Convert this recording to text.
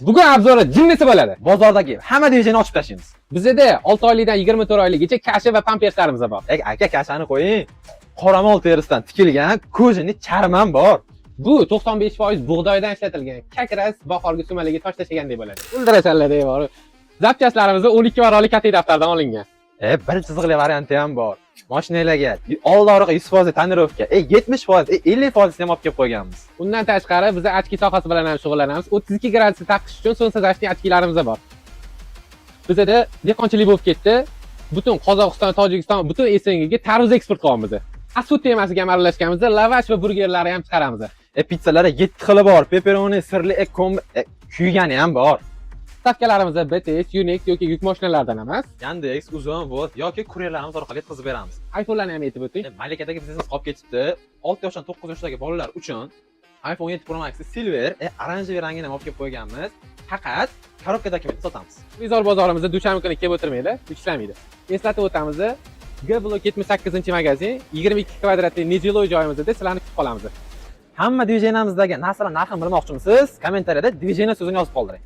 Bugun obzori jinnisi bo'ladi. Bozordagi hamma diviziyani ochib tashlaymiz. Bizda 6 oylikdan 24 oylikgacha kasha va pamperslarimiz bor. Aka kashani qo'ying. Qoramol terisidan tikilgan ko'zini charman bor. Bu 95% bug'doydan ishlatilgan. Kakras bahorgi sumaligi tosh tashlagandek bo'ladi. O'ldirasanlar deyvor. Zapchastlarimiz 12 varaqli katta daftardan olingan. Bir chiziqli varianti ham bor. Mashinalarga oldi oriqa 100% tonirovka, 70%, 50% ham olib kelib qo'yganmiz. Undan tashqari biz ochki sohasi bilan ham shug'ullanamiz. 32 gradusda taqish uchun sonsiz ochki ochkilarimiz bor. Bizda dehqonchilik bo'lib ketdi. Butun Qozog'iston, Tojikiston, butun SNGga tarvuz eksport qilyapmiz. Asut temasiga ham aralashganmiz. Lavash va burgerlarni ham chiqaramiz. Pizzalarda 7 xili bor. Pepperoni, sirli, kuygani ham bor. Stavkalarimiz BTS, Unix yoki yuk mashinalaridan emas. Yandex, Uzon, Volt yoki kuryerlarimiz orqali yetkazib beramiz. iPhone'larni ham aytib o'ting. Malikadagi biznes qolib ketibdi. 6 yoshdan 9 yoshdagi bolalar uchun iPhone 7 Pro Max Silver, oranjiy rangini ham olib kelib qo'yganmiz. Faqat korobka dokumentni sotamiz. Vizor bozorimizda dushanba kuni kelib o'tirmaydi, ishlamaydi. Eslatib o'tamiz. G-Block 78-magazin, 22 kvadratli nejiloy joyimizda sizlarni kutib qolamiz. Hamma divideniyamizdagi narsalar narxini bilmoqchimisiz? Kommentariyada divizeniya so'zini yozib qoldiring.